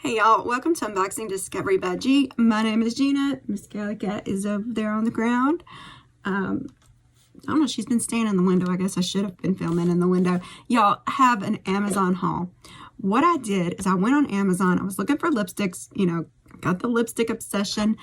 Hey y'all, welcome to Unboxing Discovery by G. My name is Gina. Miss Kelly Cat is over there on the ground. I don't know, she's been standing in the window. I guess I should have been filming in the window. Y'all, have an Amazon haul. What I did is I went on Amazon. I was looking for lipsticks, you know, got the lipstick obsession.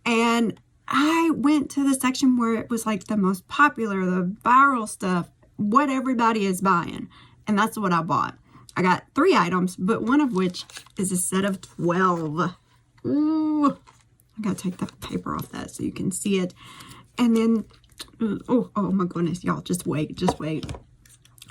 And I went to the section where it was like the most popular, the viral stuff, what everybody is buying. And that's what I bought. I got 3 items, but one of which is a set of 12. Ooh, I gotta take the paper off that so you can see it. And then, oh my goodness, y'all, just wait.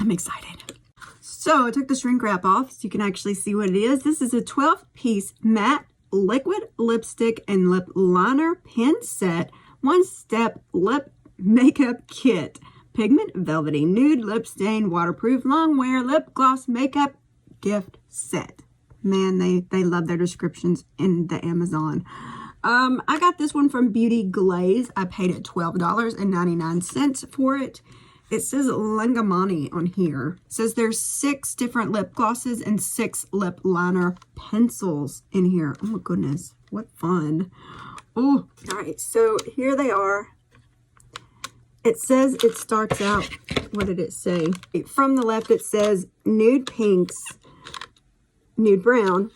I'm excited. So I took the shrink wrap off so you can actually see what it is. This is a 12-piece matte liquid lipstick and lip liner pen set, one-step lip makeup kit. Pigment, velvety, nude, lip stain, waterproof, long wear, lip gloss, makeup gift set. Man, they love their descriptions in the Amazon. I got this one from Beauty Glaze. I paid it $12.99 for it. It says Langmanni on here. It says there's 6 different lip glosses and 6 lip liner pencils in here. Oh my goodness, what fun. Oh, all right, so here they are. It says it starts out, what did it say? From the left, it says Nude Pinks, Nude Brown,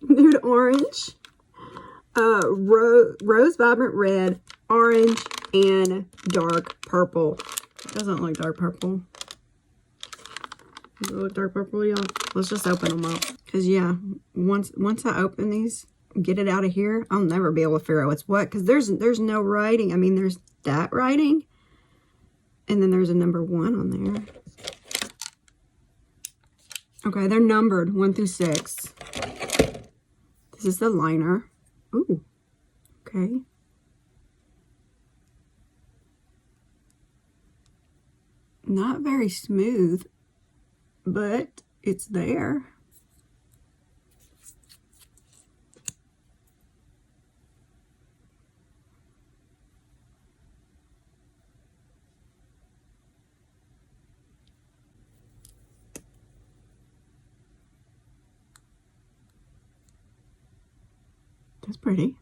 Nude Orange, Rose Vibrant Red, Orange, and Dark Purple. It doesn't look dark purple. Does it look dark purple, y'all? Let's just open them up. Because, yeah, once I open these, get it out of here, I'll never be able to figure out what's what. Because there's no writing. I mean, there's that writing, and then there's a number 1 on there. Okay, they're numbered 1 through 6. This is the liner. Ooh, okay. Not very smooth, but it's there. That's pretty.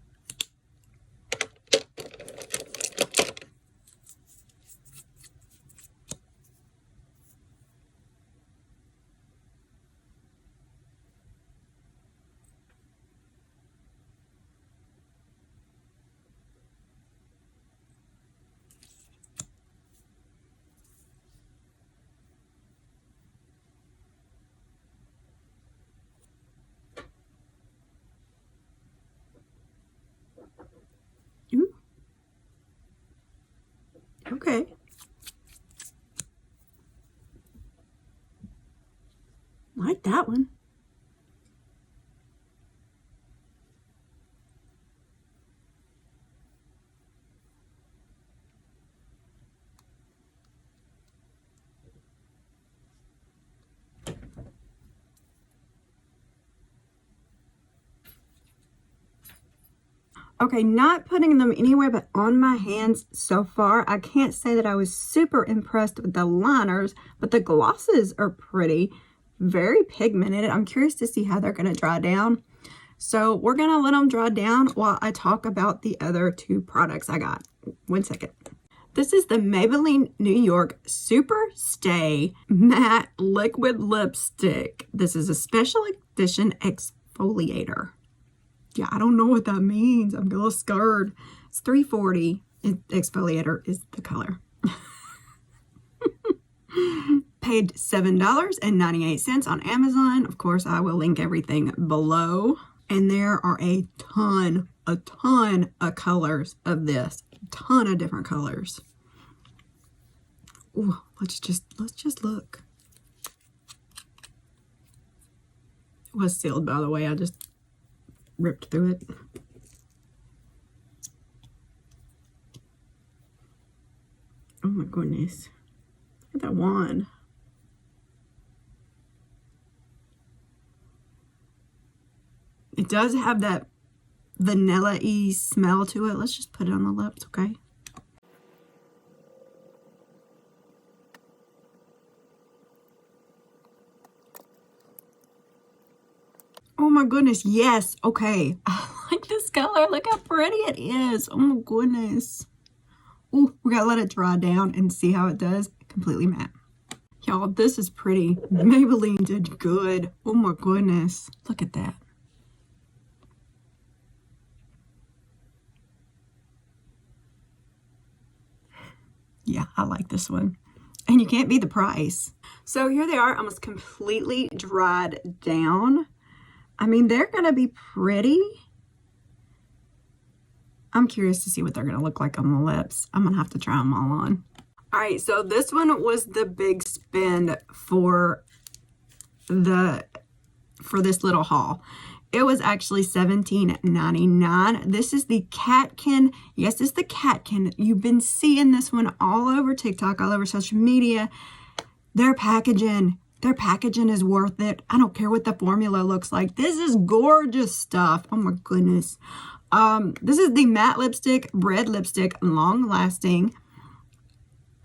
Ooh. Okay. Like that one. Okay, not putting them anywhere but on my hands so far. I can't say that I was super impressed with the liners, but the glosses are pretty, very pigmented. I'm curious to see how they're going to dry down. So we're going to let them dry down while I talk about the other 2 products I got. 1 second. This is the Maybelline New York SuperStay Matte Liquid Lipstick. This is a special edition exfoliator. Yeah, I don't know what that means. I'm a little scared. It's $3.40. Exfoliator is the color. Paid $7.98 on Amazon. Of course, I will link everything below. And there are a ton of colors of this. A ton of different colors. Ooh, let's just look. It was sealed, by the way. I just ripped through it. Oh my goodness. Look at that wand. It does have that vanilla-y smell to it. Let's just put it on the lips, okay? Oh my goodness, yes. Okay, I like this color. Look how pretty it is. Oh my goodness. Ooh, we gotta let it dry down and see how it does. Completely matte. Y'all, this is pretty. Maybelline did good. Oh my goodness. Look at that. Yeah, I like this one. And you can't beat the price. So here they are, almost completely dried down. I mean, they're going to be pretty. I'm curious to see what they're going to look like on the lips. I'm going to have to try them all on. All right, so this one was the big spend for this little haul. It was actually $17.99. This is the Catkin. Yes, it's the Catkin. You've been seeing this one all over TikTok, all over social media. Their packaging is worth it. I don't care what the formula looks like. This is gorgeous stuff. Oh my goodness. This is the matte lipstick, red lipstick, long lasting.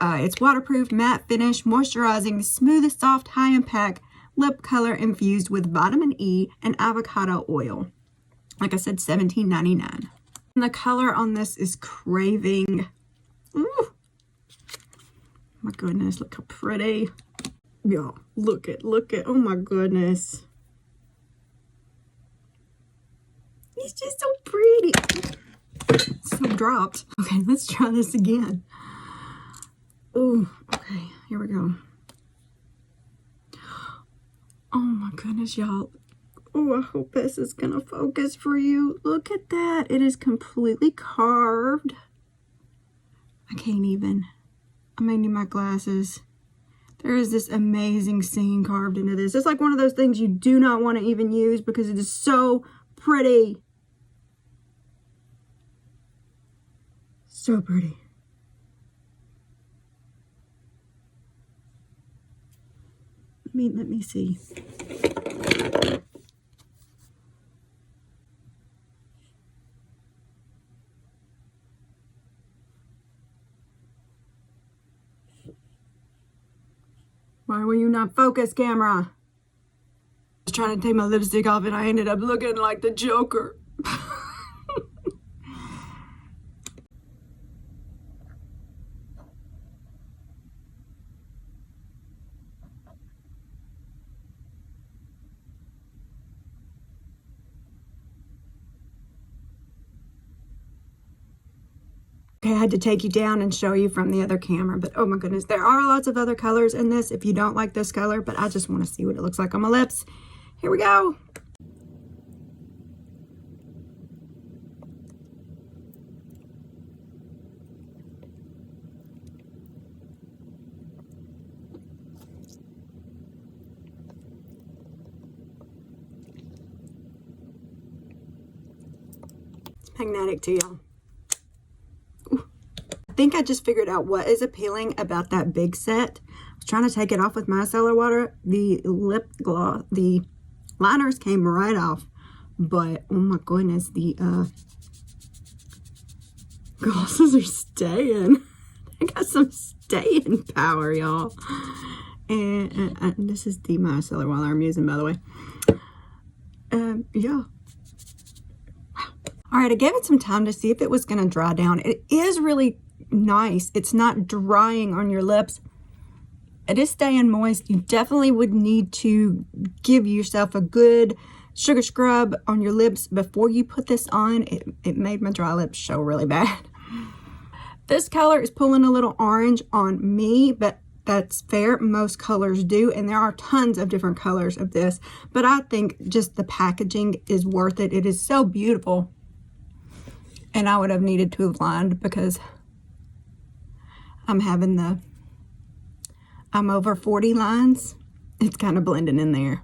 It's waterproof, matte finish, moisturizing, smooth, soft, high impact lip color infused with vitamin E and avocado oil. Like I said, $17.99. And the color on this is Craving. Ooh. My goodness, look how pretty. Y'all, look at, oh my goodness. It's just so pretty. So dropped. Okay, let's try this again. Oh, okay, here we go. Oh my goodness, y'all. Oh, I hope this is gonna focus for you. Look at that. It is completely carved. I can't even. I may need my glasses. There is this amazing scene carved into this. It's like one of those things you do not want to even use because it is so pretty. So pretty. Let me see. Why were you not focused, camera? I was trying to take my lipstick off and I ended up looking like the Joker. Okay, I had to take you down and show you from the other camera, but oh my goodness, there are lots of other colors in this if you don't like this color, but I just want to see what it looks like on my lips. Here we go. It's magnetic to y'all. I think I just figured out what is appealing about that big set. I was trying to take it off with micellar water. The lip gloss, the liners came right off, but oh my goodness, the glosses are staying. They got some staying power, y'all. And this is the micellar water I'm using, by the way. Yeah. Wow. All right, I gave it some time to see if it was going to dry down. It is really nice. It's not drying on your lips. It is staying moist. You definitely would need to give yourself a good sugar scrub on your lips before you put this on. It made my dry lips show really bad. This color is pulling a little orange on me, but that's fair. Most colors do, and there are tons of different colors of this, but I think just the packaging is worth it. It is so beautiful, and I would have needed to have lined because I'm over 40 lines. It's kind of blending in there.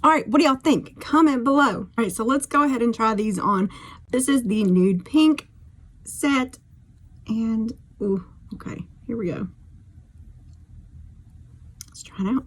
All right, what do y'all think? Comment below. All right, so let's go ahead and try these on. This is the Nude Pink set. And, ooh, okay, here we go. Let's try it out.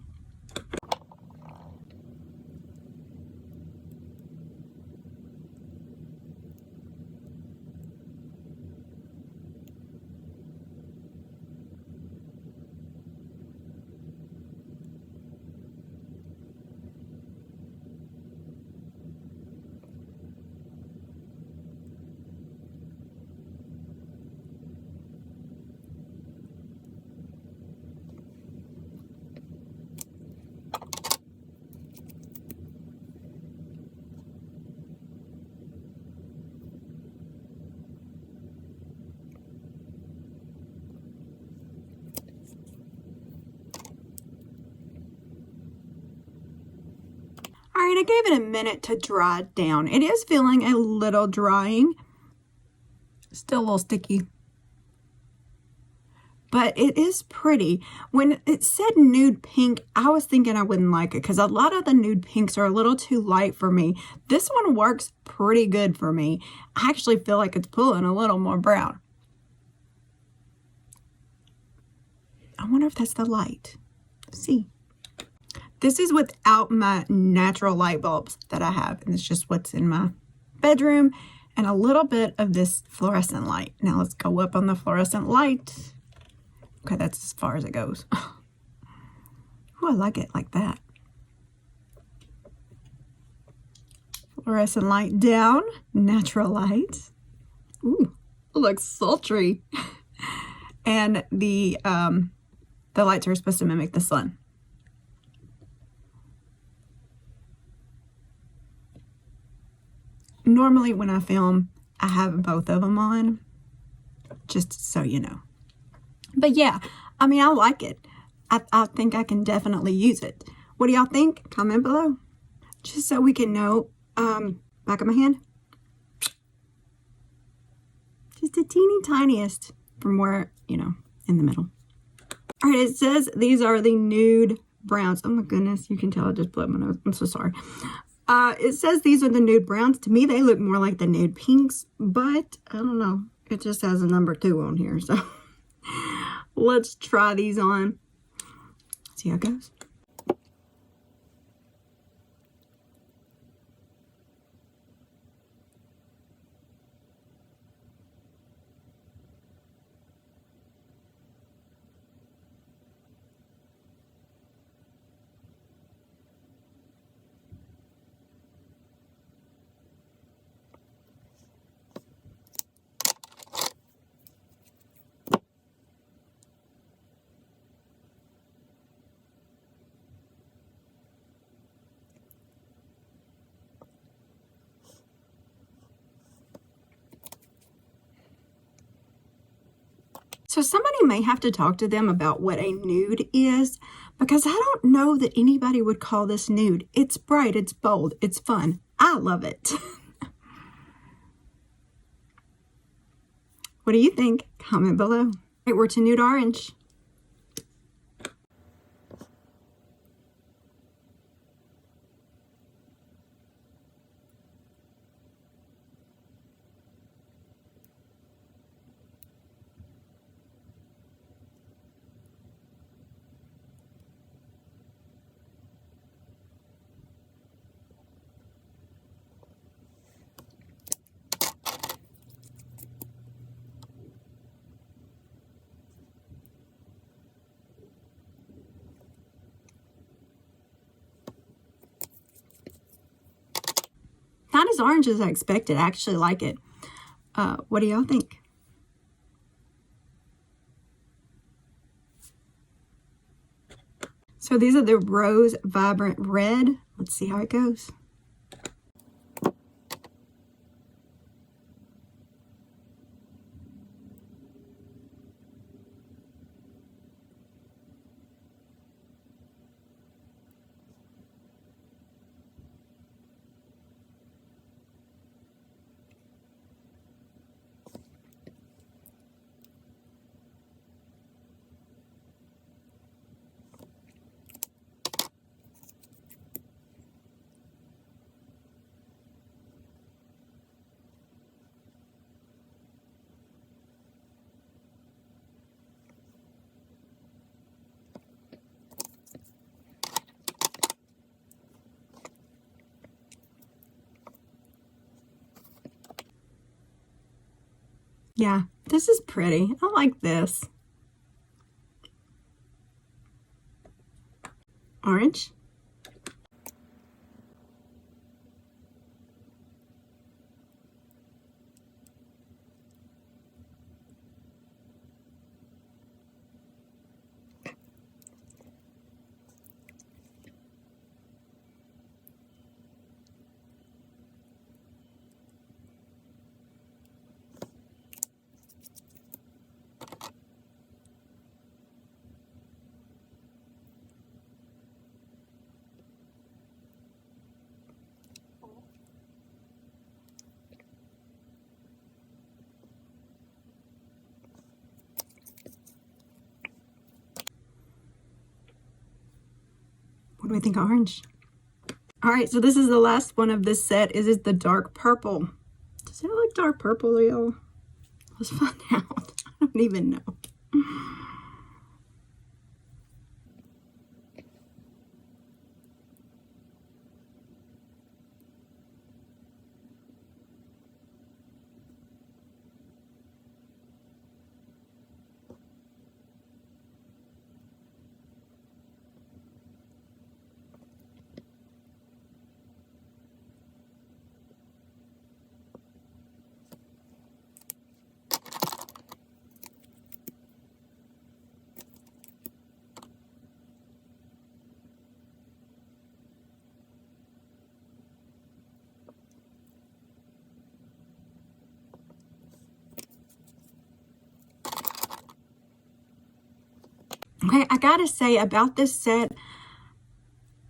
mean, I gave it a minute to dry down. It is feeling a little drying. Still a little sticky. But it is pretty. When it said nude pink, I was thinking I wouldn't like it because a lot of the nude pinks are a little too light for me. This one works pretty good for me. I actually feel like it's pulling a little more brown. I wonder if that's the light. Let's see. This is without my natural light bulbs that I have. And it's just what's in my bedroom and a little bit of this fluorescent light. Now let's go up on the fluorescent light. Okay, that's as far as it goes. Oh, I like it like that. Fluorescent light down, natural light. Ooh, it looks sultry. And the lights are supposed to mimic the sun. Normally when I film, I have both of them on, just so you know. But yeah, I mean, I like it. I think I can definitely use it. What do y'all think? Comment below. Just so we can know. Back of my hand. Just the teeny tiniest from where, you know, in the middle. All right, it says these are the nude browns. Oh my goodness, you can tell I just blew my nose. I'm so sorry. It says these are the nude browns. To me, they look more like the nude pinks, but I don't know. It just has a number 2 on here, so let's try these on. See how it goes. So somebody may have to talk to them about what a nude is, because I don't know that anybody would call this nude. It's bright, it's bold, it's fun. I love it. What do you think? Comment below. All right, we're to nude orange. Not as orange as I expected. I actually like it. What do y'all think? So these are the Rose Vibrant Red. Let's see how it goes. Yeah, this is pretty. I like this. Orange. What do we think of orange? All right, so this is the last one of this set. Is the dark purple. Does it look dark purple, y'all? Let's find out. I don't even know. Okay, I gotta say about this set,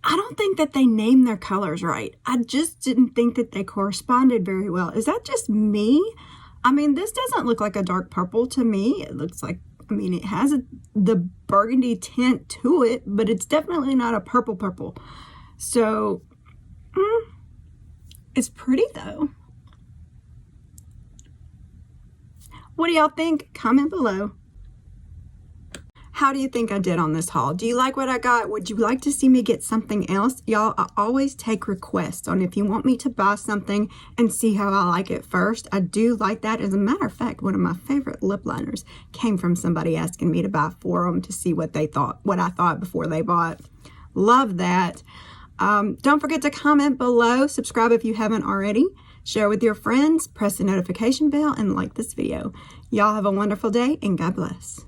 I don't think that they named their colors right. I just didn't think that they corresponded very well. Is that just me? I mean, this doesn't look like a dark purple to me. It looks like, I mean, it has the burgundy tint to it, but it's definitely not a purple. So, it's pretty though. What do y'all think? Comment below. How do you think I did on this haul? Do you like what I got? Would you like to see me get something else? Y'all, I always take requests on if you want me to buy something and see how I like it first. I do like that. As a matter of fact, one of my favorite lip liners came from somebody asking me to buy for them to see what they thought, what I thought before they bought. Love that. Don't forget to comment below. Subscribe if you haven't already. Share with your friends. Press the notification bell and like this video. Y'all have a wonderful day and God bless.